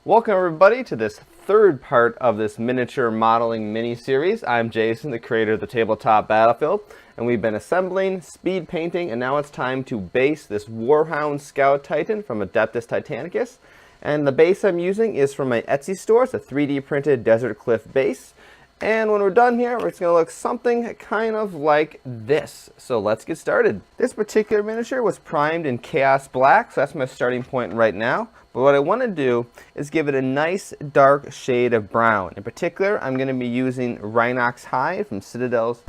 Welcome everybody to this third part of this miniature modeling mini-series. I'm Jason, the creator of the Tabletop Battlefield, and we've been assembling, speed painting, and now it's time to base this Warhound Scout Titan from Adeptus Titanicus. And the base I'm using is from my Etsy store. It's a 3D printed desert cliff base. And when we're done here, it's going to look something kind of like this. So let's get started. This particular miniature was primed in Chaos Black, so that's my starting point right now. But what I want to do is give it a nice dark shade of brown. In particular, I'm going to be using Rhinox Hide from Citadel's.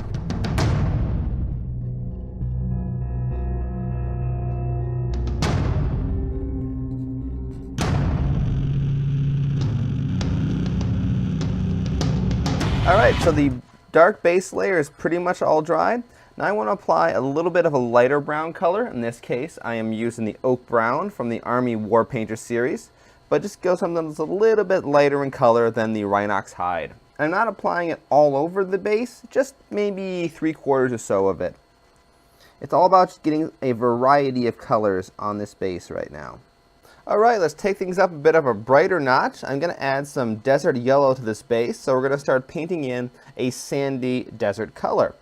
Alright, so the dark base layer is pretty much all dry. Now I want to apply a little bit of a lighter brown color. In this case, I am using the Oak Brown from the Army War Painter series, but just go something that's a little bit lighter in color than the Rhinox Hide. I'm not applying it all over the base, just maybe 3/4 or so of it. It's all about just getting a variety of colors on this base right now. Alright, let's take things up a bit of a brighter notch. I'm going to add some desert yellow to this base, so we're going to start painting in a sandy desert color.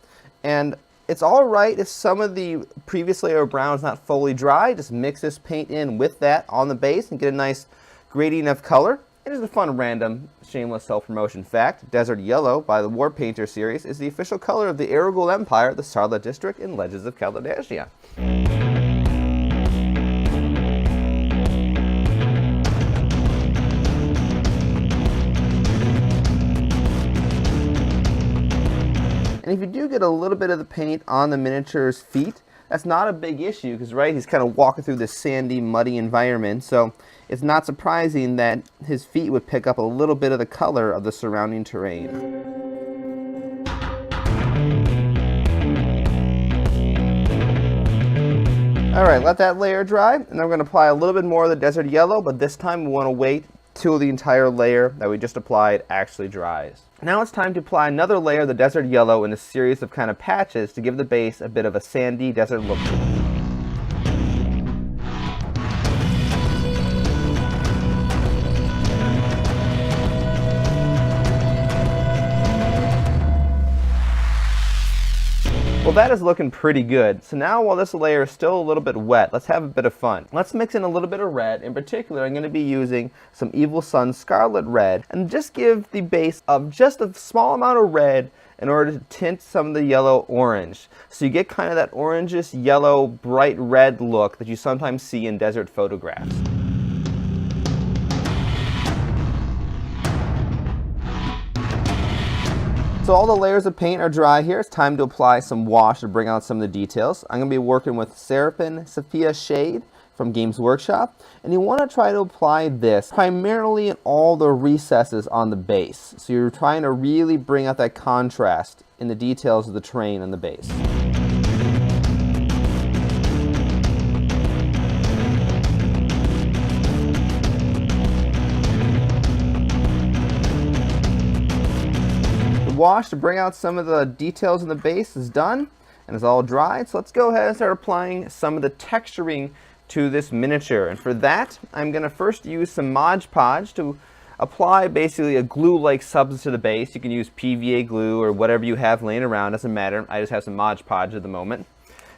And it's alright if some of the previous layer of brown is not fully dry. Just mix this paint in with that on the base and get a nice gradient of color. It is a fun, random, shameless self-promotion fact. Desert Yellow by the War Painter series is the official color of the Aragul Empire, the Sarla district in Legends of Caledonia. And if you do get a little bit of the paint on the miniature's feet, that's not a big issue because, right, he's kind of walking through this sandy, muddy environment, so it's not surprising that his feet would pick up a little bit of the color of the surrounding terrain. Alright, let that layer dry, and then we're going to apply a little bit more of the desert yellow, but this time we want to wait till the entire layer that we just applied actually dries. Now it's time to apply another layer of the desert yellow in a series of kind of patches to give the base a bit of a sandy desert look to it. Well, that is looking pretty good. So now while this layer is still a little bit wet, let's have a bit of fun. Let's mix in a little bit of red. In particular, I'm going to be using some Evil Sunz Scarlet Red and just give the base of just a small amount of red in order to tint some of the yellow orange. So you get kind of that orangish yellow bright red look that you sometimes see in desert photographs. So all the layers of paint are dry here. It's time to apply some wash to bring out some of the details. I'm going to be working with Seraphim Sophia Shade from Games Workshop. And you want to try to apply this primarily in all the recesses on the base. So you're trying to really bring out that contrast in the details of the terrain on the base. Wash to bring out some of the details in the base is done and is all dried. So let's go ahead and start applying some of the texturing to this miniature. And for that, I'm going to first use some Mod Podge to apply basically a glue-like substance to the base. You can use PVA glue or whatever you have laying around, doesn't matter. I just have some Mod Podge at the moment.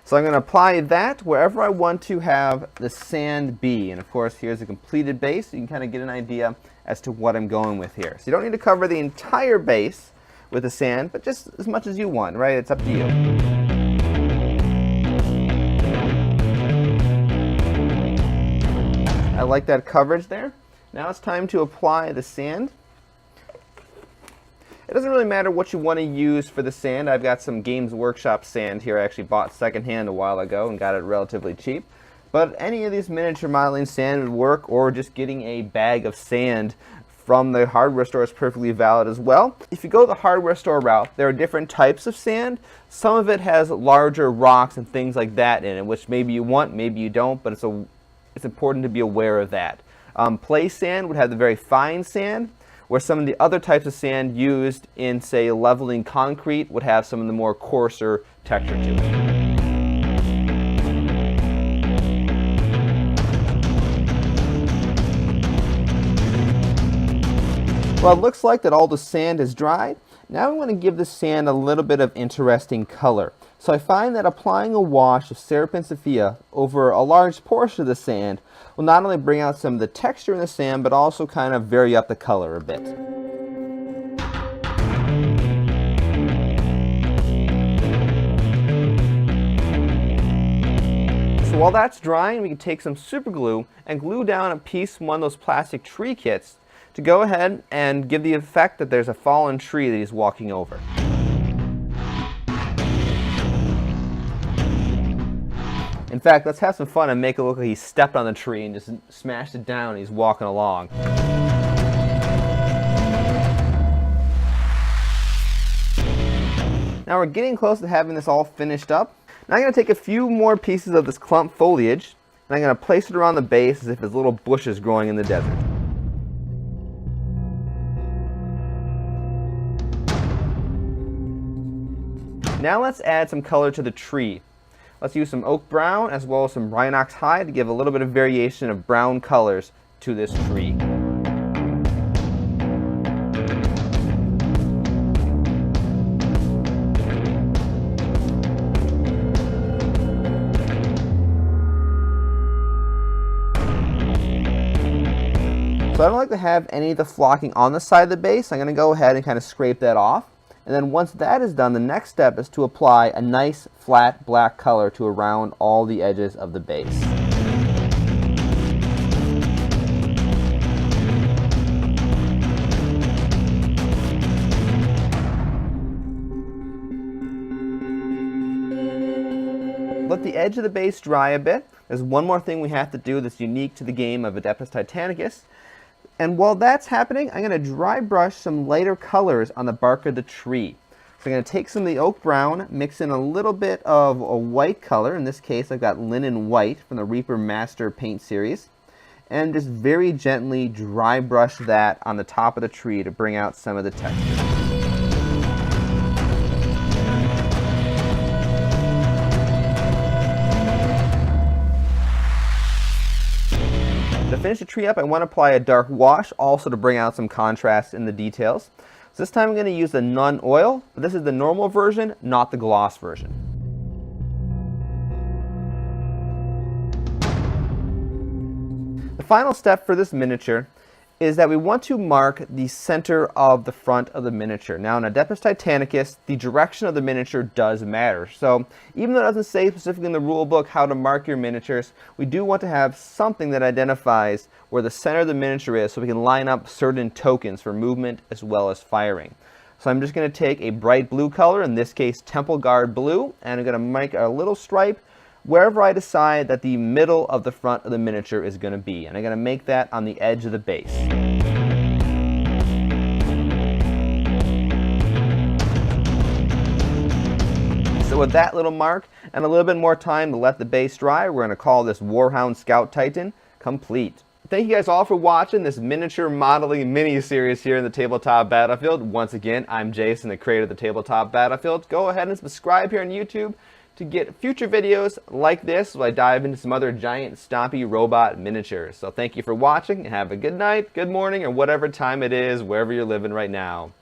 So I'm going to apply that wherever I want to have the sand be. And of course, here's a completed base. So you can kind of get an idea as to what I'm going with here. So you don't need to cover the entire base with the sand, but just as much as you want, right? It's up to you. I like that coverage there. Now it's time to apply the sand. It doesn't really matter what you want to use for the sand. I've got some Games Workshop sand here I actually bought secondhand a while ago and got it relatively cheap. But any of these miniature modeling sand would work, or just getting a bag of sand from the hardware store is perfectly valid as well. If you go the hardware store route, there are different types of sand. Some of it has larger rocks and things like that in it, which maybe you want, maybe you don't, but it's important to be aware of that. Play sand would have the very fine sand, where some of the other types of sand used in, say, leveling concrete would have some of the more coarser texture to it. Well, it looks like that all the sand is dried. Now we want to give the sand a little bit of interesting color. So I find that applying a wash of Seraphim Sophia over a large portion of the sand will not only bring out some of the texture in the sand, but also kind of vary up the color a bit. So while that's drying, we can take some super glue and glue down a piece from one of those plastic tree kits to go ahead and give the effect that there's a fallen tree that he's walking over. In fact, let's have some fun and make it look like he stepped on the tree and just smashed it down and he's walking along. Now we're getting close to having this all finished up. Now I'm going to take a few more pieces of this clump foliage and I'm going to place it around the base as if it's little bushes growing in the desert. Now let's add some color to the tree. Let's use some oak brown as well as some rhinox hide to give a little bit of variation of brown colors to this tree. So I don't like to have any of the flocking on the side of the base. I'm going to go ahead and kind of scrape that off. And then once that is done, the next step is to apply a nice flat black color to around all the edges of the base. Let the edge of the base dry a bit. There's one more thing we have to do that's unique to the game of Adeptus Titanicus. And while that's happening, I'm going to dry brush some lighter colors on the bark of the tree. So I'm going to take some of the oak brown, mix in a little bit of a white color. In this case, I've got linen white from the Reaper Master Paint Series. And just very gently dry brush that on the top of the tree to bring out some of the texture. To finish the tree up, I want to apply a dark wash also to bring out some contrast in the details. So this time I'm going to use the Nun oil, but this is the normal version, not the gloss version. The final step for this miniature is that we want to mark the center of the front of the miniature. Now in Adeptus Titanicus, the direction of the miniature does matter. So even though it doesn't say specifically in the rule book how to mark your miniatures, we do want to have something that identifies where the center of the miniature is so we can line up certain tokens for movement as well as firing. So I'm just going to take a bright blue color, in this case Temple Guard blue, and I'm going to make a little stripe wherever I decide that the middle of the front of the miniature is going to be. And I'm going to make that on the edge of the base. So with that little mark and a little bit more time to let the base dry, we're going to call this Warhound Scout Titan complete. Thank you guys all for watching this miniature modeling mini-series here in the Tabletop Battlefield. Once again, I'm Jason, the creator of the Tabletop Battlefield. Go ahead and subscribe here on YouTube to get future videos like this where I dive into some other giant stompy robot miniatures. So thank you for watching and have a good night, good morning, or whatever time it is wherever you're living right now.